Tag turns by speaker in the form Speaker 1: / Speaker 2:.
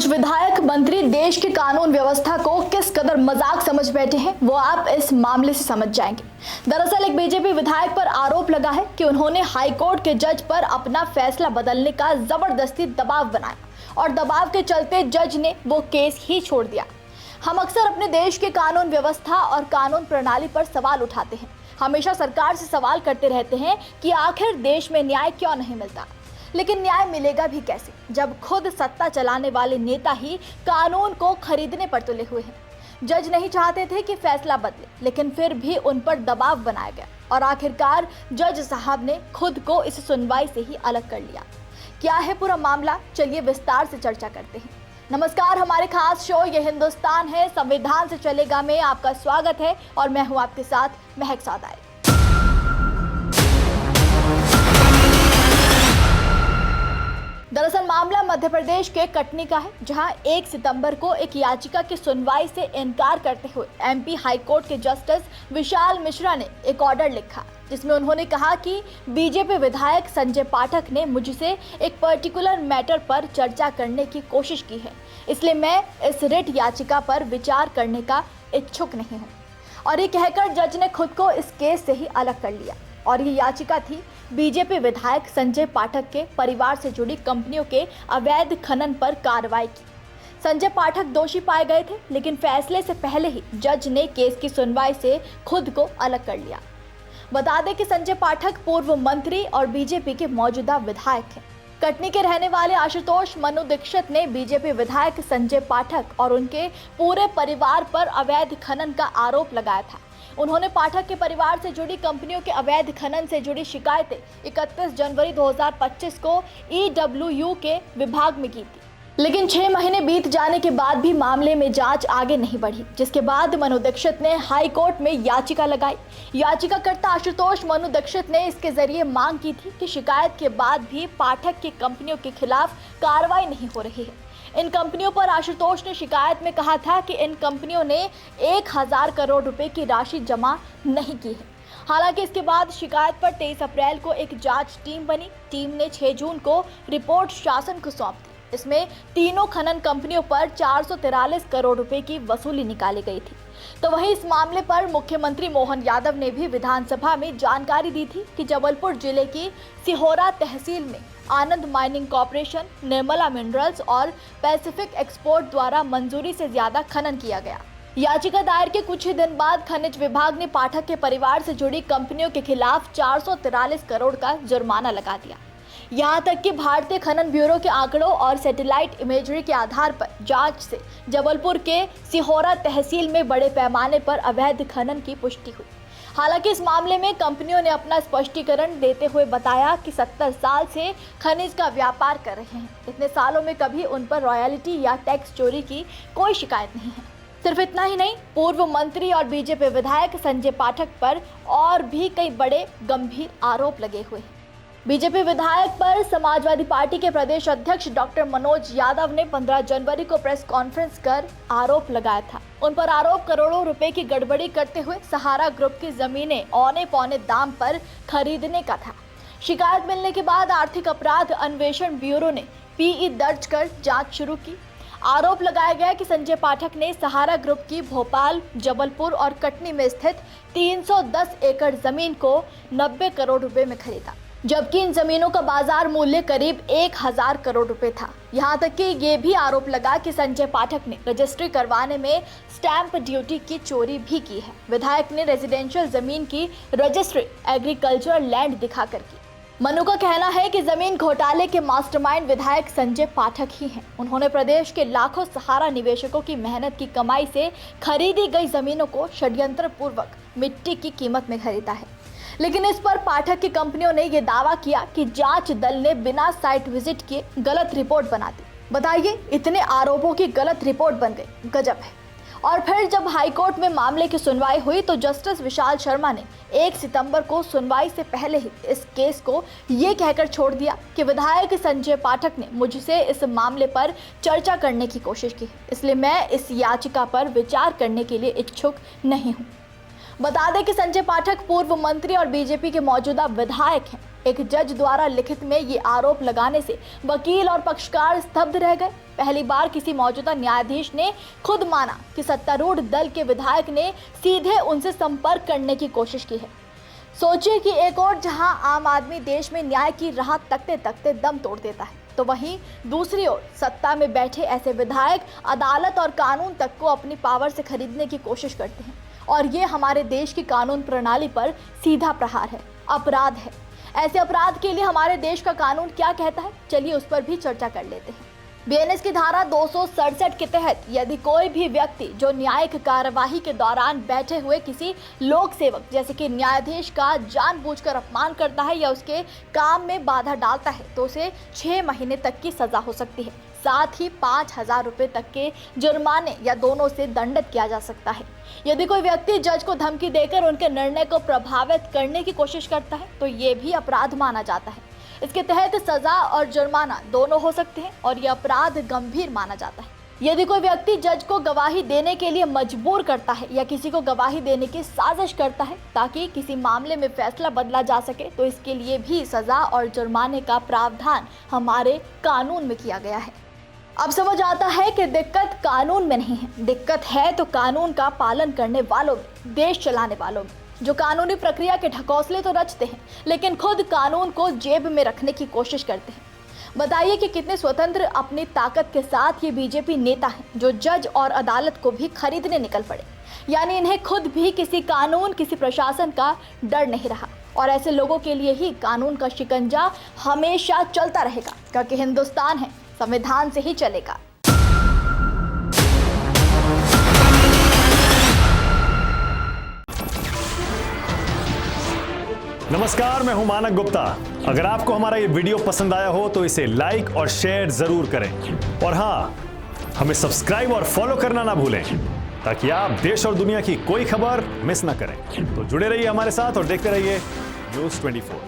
Speaker 1: विधायक मंत्री देश की कानून व्यवस्था को किस कदर मजाक समझ बैठे हैं वो आप इस मामले से समझ जाएंगे। दरअसल एक बीजेपी विधायक पर आरोप लगा है कि उन्होंने हाईकोर्ट के जज पर अपना फैसला बदलने का जबरदस्ती दबाव बनाया और दबाव के चलते जज ने वो केस ही छोड़ दिया। हम अक्सर अपने देश के कानून व्यवस्था और कानून प्रणाली पर सवाल उठाते हैं, हमेशा सरकार से सवाल करते रहते हैं कि आखिर देश में न्याय क्यों नहीं मिलता। लेकिन न्याय मिलेगा भी कैसे जब खुद सत्ता चलाने वाले नेता ही कानून को खरीदने पर तुले हुए हैं। जज नहीं चाहते थे कि फैसला बदले, लेकिन फिर भी उन पर दबाव बनाया गया और आखिरकार जज साहब ने खुद को इस सुनवाई से ही अलग कर लिया। क्या है पूरा मामला, चलिए विस्तार से चर्चा करते हैं। नमस्कार, हमारे खास शो ये हिंदुस्तान है संविधान से चलेगा में आपका स्वागत है और मैं हूं आपके साथ महक सादाई। दरअसल मामला मध्य प्रदेश के कटनी का है, जहां 1 सितंबर को एक याचिका की सुनवाई से इनकार करते हुए एमपी हाईकोर्ट के जस्टिस विशाल मिश्रा ने एक ऑर्डर लिखा, जिसमें उन्होंने कहा कि बीजेपी विधायक संजय पाठक ने मुझसे एक पर्टिकुलर मैटर पर चर्चा करने की कोशिश की है, इसलिए मैं इस रिट याचिका पर विचार करने का इच्छुक नहीं हूँ। और ये कहकर जज ने खुद को इस केस से ही अलग कर लिया। और ये याचिका थी बीजेपी विधायक संजय पाठक के परिवार से जुड़ी कंपनियों के अवैध खनन पर कार्रवाई की। संजय पाठक दोषी पाए गए थे, लेकिन फैसले से पहले ही जज ने केस की सुनवाई से खुद को अलग कर लिया। बता दें कि संजय पाठक पूर्व मंत्री और बीजेपी के मौजूदा विधायक हैं। कटनी के रहने वाले आशुतोष मनु दीक्षित ने बीजेपी विधायक संजय पाठक और उनके पूरे परिवार पर अवैध खनन का आरोप लगाया था। उन्होंने पाठक के परिवार से जुड़ी कंपनियों के अवैध खनन से जुड़ी शिकायतें 31 जनवरी 2025 को EWU के विभाग में की थी, लेकिन 6 महीने बीत जाने के बाद भी मामले में जांच आगे नहीं बढ़ी, जिसके बाद मनु दीक्षित ने हाई कोर्ट में याचिका लगाई। याचिकाकर्ता आशुतोष मनु दीक्षित ने इसके जरिए मांग की थी कि शिकायत के बाद भी पाठक की कंपनियों के खिलाफ कार्रवाई नहीं हो रही है। इन कंपनियों पर आशुतोष ने शिकायत में कहा था कि इन कंपनियों ने 1000 करोड़ रुपए की राशि जमा नहीं की है। हालांकि इसके बाद शिकायत पर 23 अप्रैल को एक जांच टीम बनी। टीम ने 6 जून को रिपोर्ट शासन को सौंप दी। इसमें तीनों खनन कंपनियों पर 443 करोड़ रुपए की वसूली निकाली गई थी। तो वहीं इस मामले पर मुख्यमंत्री मोहन यादव ने भी विधानसभा में जानकारी दी थी कि जबलपुर जिले की सिहोरा तहसील में आनंद माइनिंग कॉर्पोरेशन, निर्मला मिनरल्स और पैसिफिक एक्सपोर्ट द्वारा मंजूरी से ज्यादा खनन किया गया। याचिका दायर के कुछ ही दिन बाद खनिज विभाग ने पाठक के परिवार से जुड़ी कंपनियों के खिलाफ 443 करोड़ का जुर्माना लगा दिया। यहाँ तक कि भारतीय खनन ब्यूरो के आंकड़ों और सैटेलाइट इमेजरी के आधार पर जांच से जबलपुर के सिहोरा तहसील में बड़े पैमाने पर अवैध खनन की पुष्टि हुई। हालांकि इस मामले में कंपनियों ने अपना स्पष्टीकरण देते हुए बताया कि 70 साल से खनिज का व्यापार कर रहे हैं। इतने सालों में कभी उन पर रॉयल्टी या टैक्स चोरी की कोई शिकायत नहीं है। सिर्फ इतना ही नहीं, पूर्व मंत्री और बीजेपी विधायक संजय पाठक पर और भी कई बड़े गंभीर आरोप लगे हुए हैं। बीजेपी विधायक पर समाजवादी पार्टी के प्रदेश अध्यक्ष डॉक्टर मनोज यादव ने 15 जनवरी को प्रेस कॉन्फ्रेंस कर आरोप लगाया था। उन पर आरोप करोड़ों रुपए की गड़बड़ी करते हुए सहारा ग्रुप की जमीनें औने पौने दाम पर खरीदने का था। शिकायत मिलने के बाद आर्थिक अपराध अन्वेषण ब्यूरो ने PE दर्ज कर जांच शुरू की। आरोप लगाया गया कि संजय पाठक ने सहारा ग्रुप की भोपाल, जबलपुर और कटनी में स्थित 310 एकड़ जमीन को 90 करोड़ रुपए में खरीदा, जबकि इन जमीनों का बाजार मूल्य करीब 1000 करोड़ रुपए था। यहाँ तक कि ये भी आरोप लगा कि संजय पाठक ने रजिस्ट्री करवाने में स्टैंप ड्यूटी की चोरी भी की है। विधायक ने रेजिडेंशियल जमीन की रजिस्ट्री एग्रीकल्चरल लैंड दिखाकर की। मनु का कहना है कि जमीन घोटाले के मास्टरमाइंड विधायक संजय पाठक ही हैं। उन्होंने प्रदेश के लाखों सहारा निवेशकों की मेहनत की कमाई से खरीदी गई जमीनों को षड्यंत्र पूर्वक मिट्टी की कीमत में खरीदा है। लेकिन इस पर पाठक की कंपनियों ने यह दावा किया कि जांच दल ने बिना साइट विजिट किए गलत रिपोर्ट बना दी। बताइए, इतने आरोपों की गलत रिपोर्ट बन गई, गजब है। और फिर जब हाईकोर्ट में मामले की सुनवाई हुई तो जस्टिस विशाल शर्मा ने 1 सितंबर को सुनवाई से पहले ही इस केस को ये कहकर छोड़ दिया कि विधायक संजय पाठक ने मुझसे इस मामले पर चर्चा करने की कोशिश की, इसलिए मैं इस याचिका पर विचार करने के लिए इच्छुक नहीं हूँ। बता दें कि संजय पाठक पूर्व मंत्री और बीजेपी के मौजूदा विधायक हैं। एक जज द्वारा लिखित में ये आरोप लगाने से वकील और पक्षकार स्तब्ध रह गए। पहली बार किसी मौजूदा न्यायाधीश ने खुद माना कि सत्तारूढ़ दल के विधायक ने सीधे उनसे संपर्क करने की कोशिश की है। सोचिए कि एक और जहां आम आदमी देश में न्याय की राह तकते तकते दम तोड़ देता है, तो वहीं दूसरी ओर सत्ता में बैठे ऐसे विधायक अदालत और कानून तक को अपनी पावर से खरीदने की कोशिश करते हैं। और ये हमारे देश की कानून प्रणाली पर सीधा प्रहार है, अपराध है। ऐसे अपराध के लिए हमारे देश का कानून क्या कहता है, चलिए उस पर भी चर्चा कर लेते हैं। बीएनएस की धारा 267 के तहत यदि कोई भी व्यक्ति जो न्यायिक कार्यवाही के दौरान बैठे हुए किसी लोक सेवक जैसे कि न्यायाधीश का जानबूझकर अपमान करता है या उसके काम में बाधा डालता है, तो उसे 6 महीने तक की सजा हो सकती है। साथ ही 5,000 रुपए तक के जुर्माने या दोनों से दंडित किया जा सकता है। यदि कोई व्यक्ति जज को धमकी देकर उनके निर्णय को प्रभावित करने की कोशिश करता है, तो ये भी अपराध माना जाता है। इसके तहत सजा और जुर्माना दोनों हो सकते हैं और यह अपराध गंभीर माना जाता है। यदि कोई व्यक्ति जज को गवाही देने के लिए मजबूर करता है या किसी को गवाही देने की साजिश करता है ताकि किसी मामले में फैसला बदला जा सके, तो इसके लिए भी सजा और जुर्माने का प्रावधान हमारे कानून में किया गया है। अब समझ आता है कि दिक्कत कानून में नहीं है, दिक्कत है तो कानून का पालन करने वालों में, देश चलाने वालों में, जो कानूनी प्रक्रिया के ढकोसले तो रचते हैं लेकिन खुद कानून को जेब में रखने की कोशिश करते हैं। बताइए कि कितने स्वतंत्र अपनी ताकत के साथ ये बीजेपी नेता हैं जो जज और अदालत को भी खरीदने निकल पड़े। यानी इन्हें खुद भी किसी कानून, किसी प्रशासन का डर नहीं रहा। और ऐसे लोगों के लिए ही कानून का शिकंजा हमेशा चलता रहेगा, क्योंकि हिंदुस्तान है, संविधान से ही चलेगा।
Speaker 2: नमस्कार, मैं हूं मानक गुप्ता। अगर आपको हमारा ये वीडियो पसंद आया हो तो इसे लाइक और शेयर जरूर करें। और हाँ, हमें सब्सक्राइब और फॉलो करना ना भूलें ताकि आप देश और दुनिया की कोई खबर मिस ना करें। तो जुड़े रहिए हमारे साथ और देखते रहिए News 24।